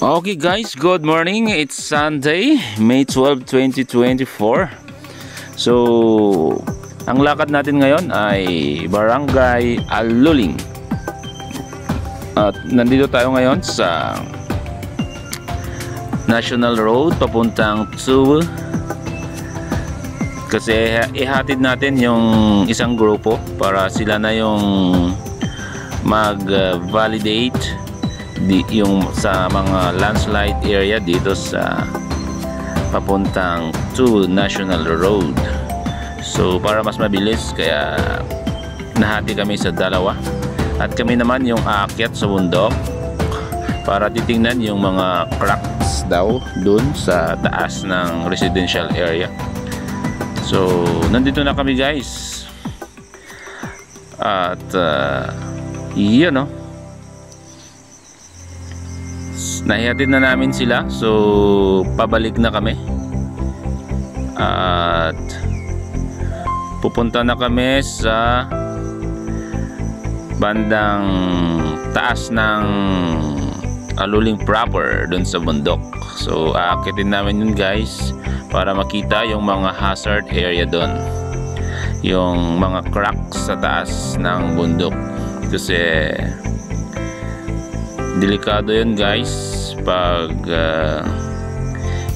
Okay guys, good morning. It's Sunday, May 12, 2024. So, ang lakad natin ngayon ay Barangay Aluling. At nandito tayo ngayon sa National Road papuntang Tsuwu. Kasi ihatid natin yung isang grupo para sila na yung mag-validate yung sa mga landslide area dito sa papuntang to National Road. So para mas mabilis, kaya nahati kami sa dalawa, at kami naman yung aakyat sa bundok para titingnan yung mga cracks daw dun sa taas ng residential area. So nandito na kami guys, at yun no, nahihatid na namin sila. So pabalik na kami at pupunta na kami sa bandang taas ng Aluling proper, dun sa bundok. So aakitin namin yun guys para makita yung mga hazard area dun, yung mga cracks sa taas ng bundok, kasi delikado yun guys pag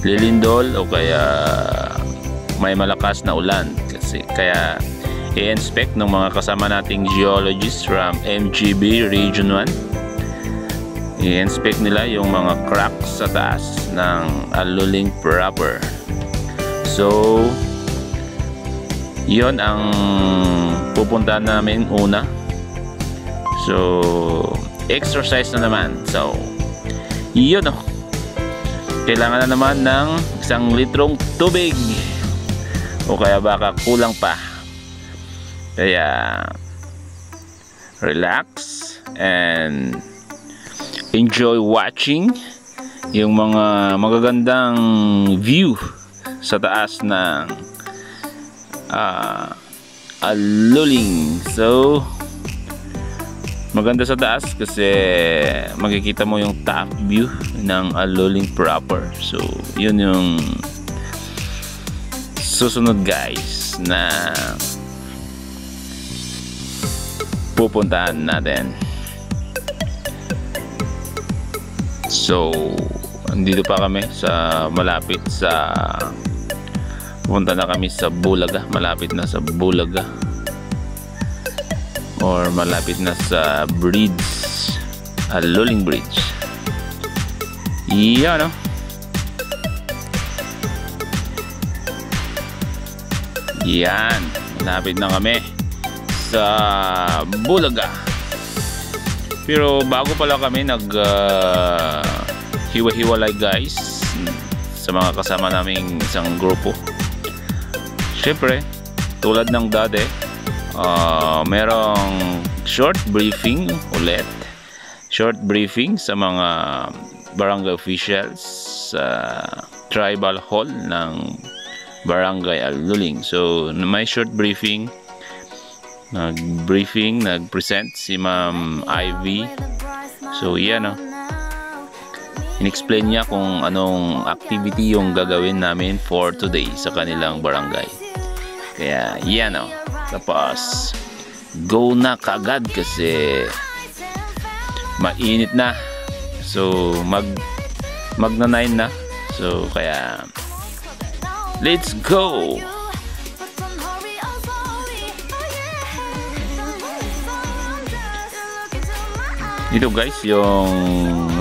lilindol o kaya may malakas na ulan. Kasi kaya i-inspect ng mga kasama nating geologists from MGB Region 1, i-inspect nila yung mga cracks sa taas ng Aluling proper. So yun ang pupuntahan namin una. So exercise na naman. So yun o, kailangan na naman ng 1 litrong tubig, o kaya baka kulang pa. Kaya relax and enjoy watching yung mga magagandang view sa taas ng Aluling. So maganda sa taas kasi makikita mo yung top view ng Aluling proper. So yun yung susunod guys na pupuntahan natin. So andito pa kami sa malapit sa, pupunta na kami sa Bulaga, malapit na sa Bulaga, or malapit na sa bridge, Aluling Bridge. Yan no? Yan, malapit na kami sa Bulaga. Pero bago pala kami hiwa-hiwalay guys sa mga kasama naming isang grupo, syempre tulad ng dati, merong short briefing ulit, short briefing sa mga barangay officials sa tribal hall ng Barangay Aluling. So may short briefing, nag-present si Ma'am Ivy. So yan o, in-explain niya kung anong activity yung gagawin namin for today sa kanilang barangay. Kaya yan o, tapos go na kagad kasi mainit na. So magna 9 na. So kaya let's go. Dito guys yung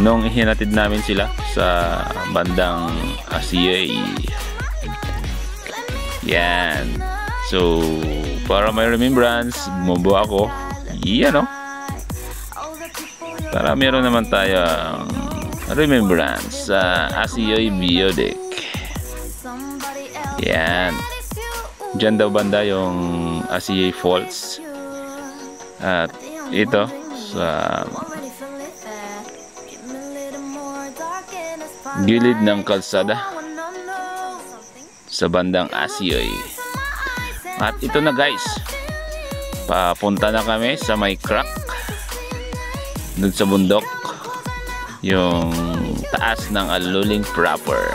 nung ihinatid namin sila sa bandang ASEA. Yan. So para may remembrance, bumubo ako. Yan o, para meron naman tayong remembrance sa ASEA Biodeck. Yan. Diyan daw banda yung ASEA Falls. At ito sa gilid ng kalsada sa bandang ASEA. At ito na guys, papunta na kami sa may crack dun sa bundok. yung taas ng Aluling proper.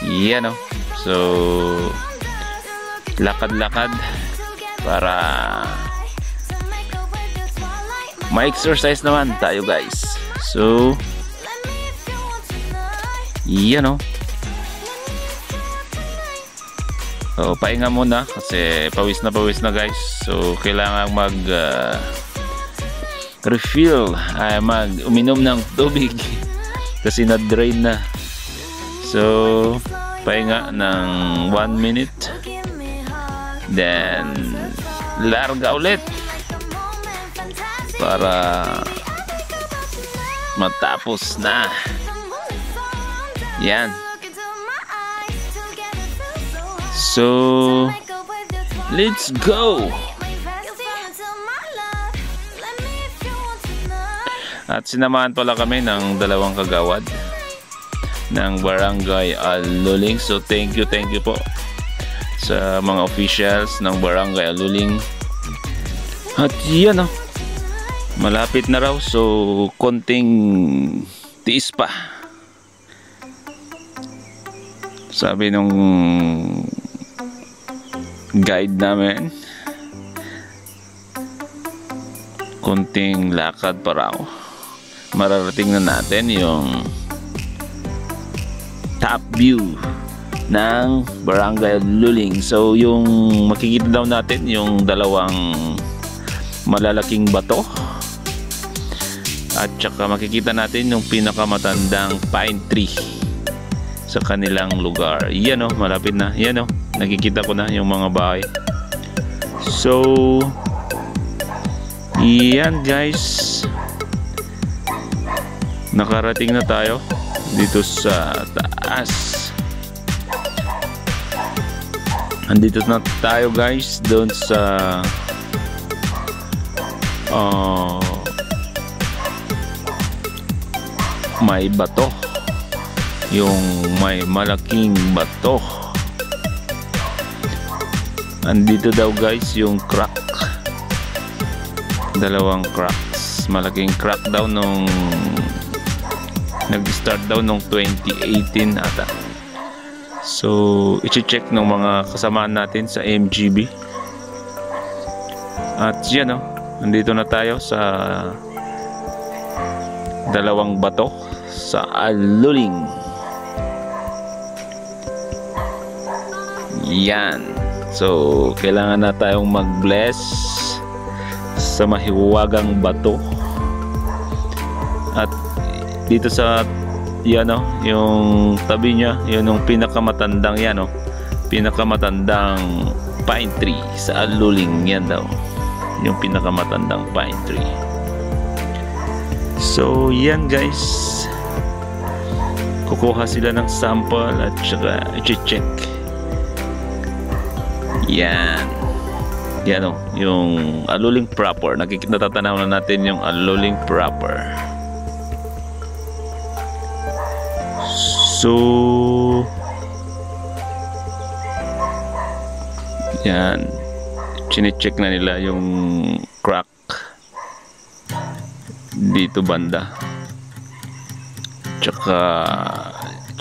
Yan o. So lakad-lakad para ma-exercise naman tayo guys. So yan o. So pahinga muna kasi pawis na guys. So kailangan mag refill, uminom ng tubig kasi na-drain na. So pahinga ng 1 minute, then larga ulit para matapos na. Yan. So let's go. At sinamahan pala kami ng dalawang kagawad ng Barangay Aluling. So thank you po sa mga officials ng Barangay Aluling. At yan o, malapit na raw. So konting tiis pa, sabi nung guide namin. Konting lakad pa raw, mararating na natin yung top view ng Barangay Aluling. So yung makikita daw natin yung dalawang malalaking bato, at saka makikita natin yung pinakamatandang pine tree sa kanilang lugar. Yan o, malapit na. Yan o, nakikita ko na yung mga bahay. So yan guys, nakarating na tayo dito sa taas. Andito na tayo guys doon sa may bato, yung may malaking bato. Andito daw guys yung crack, dalawang cracks, malaking crack daw nung nag-start daw nung 2018 ata. So i-check ng mga kasamaan natin sa MGB. At yan o, nandito na tayo sa dalawang bato sa Aluling. Yan. So kailangan na tayong mag-bless sa mahiwagang bato. At dito sa yan o, yung tabi niya, yun yung pinakamatandang yan o, pinakamatandang pine tree sa Aluling. Yan daw yung pinakamatandang pine tree. So yan guys, kukuha sila ng sample at saka i-check. Yan. Yan o, yung Aluling proper. Natatanaw na natin yung Aluling proper. So yan, chine-check na nila yung crack dito banda, tsaka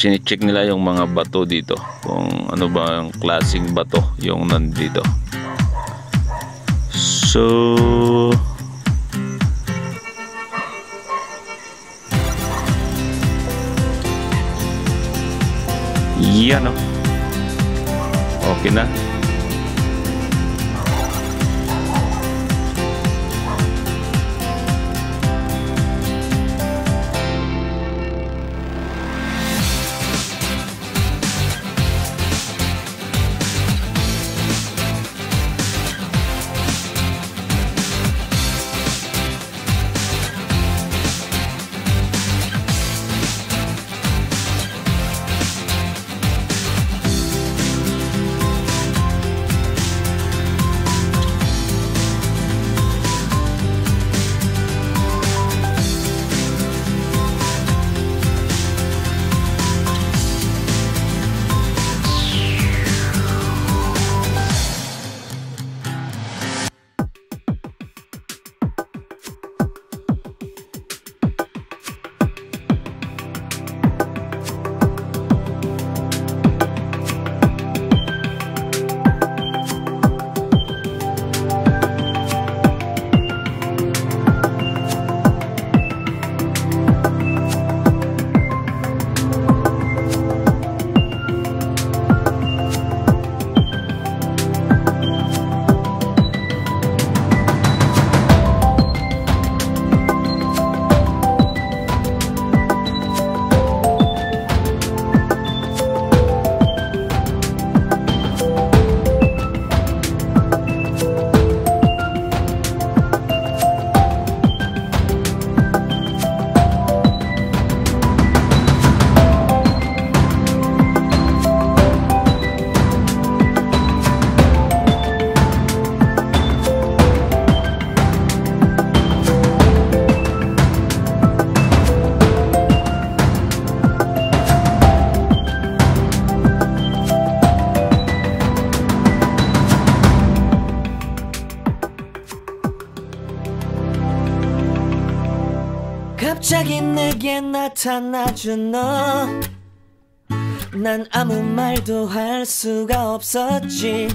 chine-check nila yung mga bato dito, kung ano ba yung klaseng bato yung nandito. So yan o, okay na. 내게 나타나준 너, 난 아무 말도 할 수가 없었지.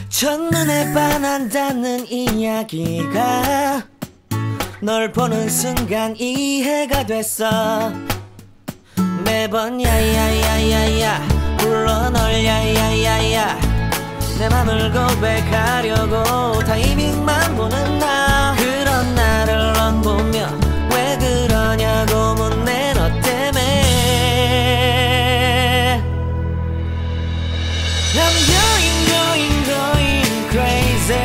첫눈에 반한다는 이야기가 널 보는 순간 이해가 됐어. 매번 야야야야야 불러 널 야야야야, 내 맘을 고백하려고 타이밍만 보는 나. 그런 나를 넌 보며 왜 그러냐고 묻네. 너 때문에 I'm going crazy.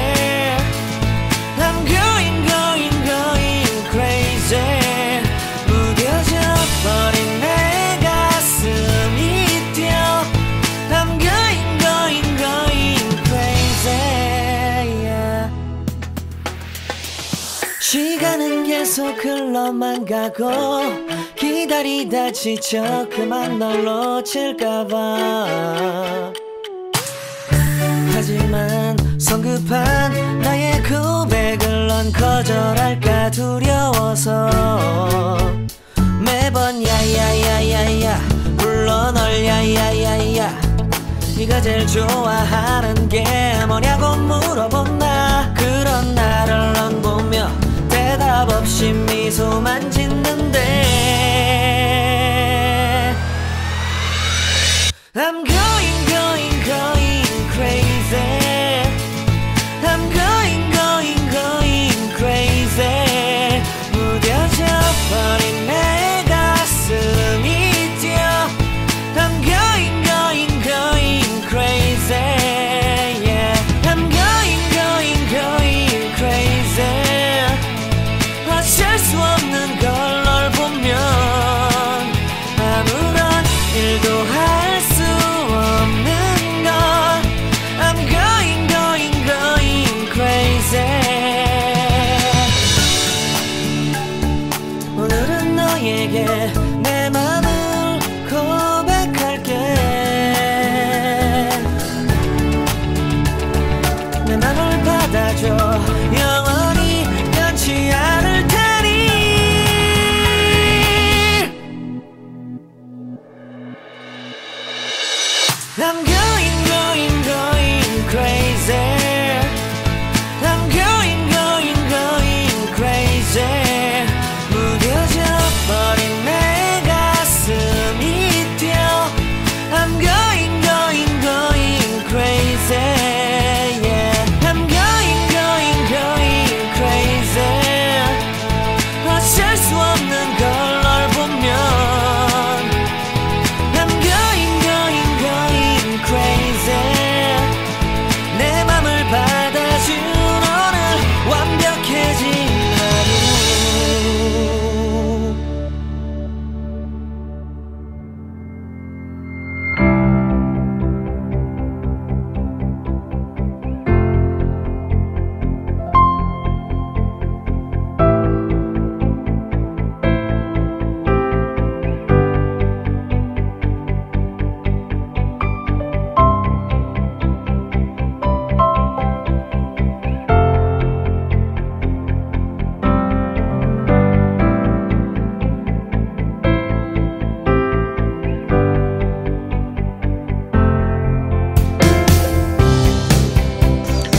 I'm going crazy. 무뎌져 버린 내 가슴이 뛰어. I'm going crazy, yeah. 시간은 계속 흘러만 가고 기다리다 지쳐 그만 널 놓칠까봐. 하지만 성급한 나의 고백을 넌 거절할까 두려워서 매번 야야야야야 불러 널 야야야야. 네가 제일 좋아하는 게 뭐냐고 물어본 나. 그런 나를 넌 보며 대답 없이 미소만 짓는데 I'm going crazy. I'm going crazy. 무뎌져 버린 내 가슴이 뛰어. I'm going crazy, yeah. I'm going crazy. 어쩔 수 없는 걸 널 보면 아무런 일도 할 수 없는 걸. I'm going crazy. 오늘은 너에게 내 맘을 고백할게. 내 맘을 받아줘. 영원히 변치 않을 테니. I'm going crazy. I'm going crazy. 무뎌져 버린 내 가슴이 뛰어. I'm going crazy, yeah. I'm going crazy. 어쩔 수 없는 걸 널 보면 I'm going crazy. 내 맘을 받아준 오늘 완벽해진 하루.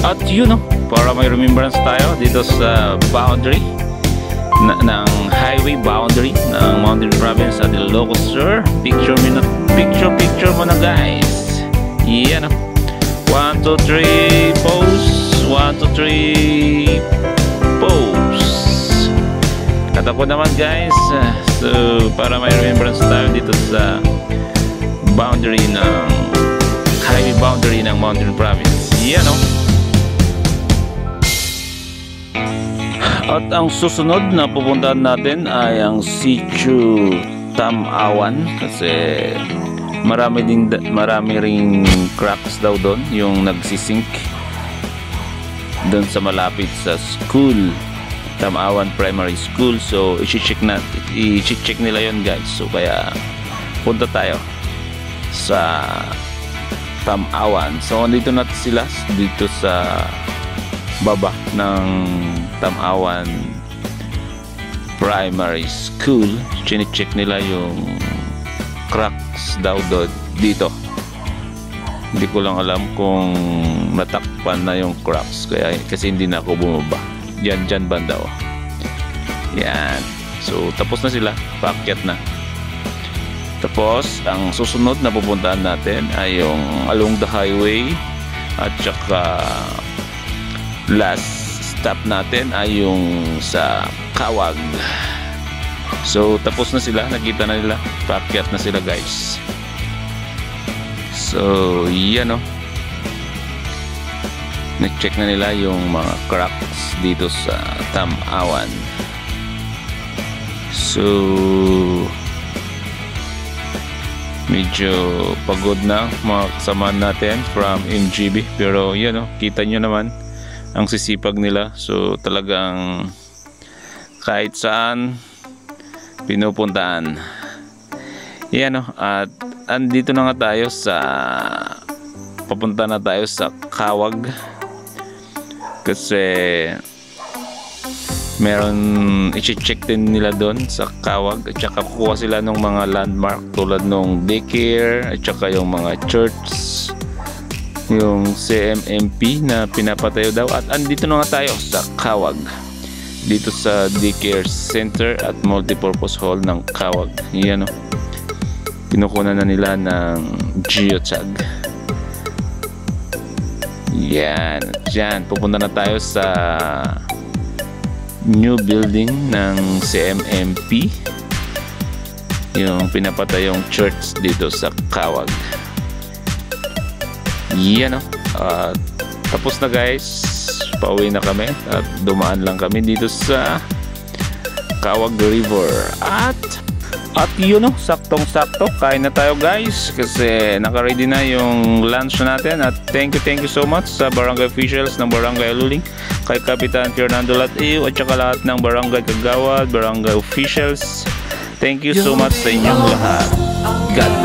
At yun, no, para may remembrance tayo dito sa boundary ng highway boundary ng Mountain Province sa Ilocos Sur. Picture mo na guys. Yan, no. 1, 2, 3 pose. 1, 2, 3 pose. At ako naman guys, so para may remembrance tayo dito sa boundary ng highway boundary ng Mountain Province. Yan, no. At ang susunod na pupuntahan natin ay ang Sitio Tam-awan kasi marami ring cracks daw doon yung nagsisink doon sa malapit sa school, Tam-awan Primary School. So i-check nila yon guys. So kaya punta tayo sa Tam-awan. So andito na sila dito sa baba ng Tam-awan Primary School. Chine-check nila yung cracks daw dito. Hindi ko lang alam kung natakpan na yung cracks, kaya kasi hindi na ako bumaba. Dyan banda oh. Yan. So tapos na sila, paakyat na. Tapos ang susunod na pupuntahan natin ay yung along the highway, at saka last stop natin ay yung sa Kawag. So tapos na sila, nakita na nila, paakyat na sila guys. So yan o, na-check na nila yung mga cracks dito sa Tamawan. So medyo pagod na mga kasama natin from MGB, pero yan o, kita nyo naman ang sisipag nila. So talagang kahit saan pinupuntaan. Yan o, at andito na nga tayo sa, papunta na tayo sa Kawag, kasi meron i-check din nila doon sa Kawag, at saka kukuha sila ng mga landmark tulad ng daycare at saka yung mga church, yung CMMP na pinapatayo daw. At andito na nga tayo sa Kawag, dito sa daycare center at multipurpose hall ng Kawag. Yan o, kinukunan na nila ng geotag. Yan, dyan pupunta na tayo sa new building ng CMMP, yung pinapatayong church dito sa Kawag. Yan o, tapos na guys, pauwi na kami at dumaan lang kami dito sa Kawag River. At yun o, saktong sakto, kain na tayo guys, kasi naka-ready na yung lunch natin. At thank you so much sa barangay officials ng Barangay Aluling, kay Kapitan Fernando Lateo, at saka lahat ng barangay Kagawad, barangay officials. Thank you so much sa inyong lahat. God bless.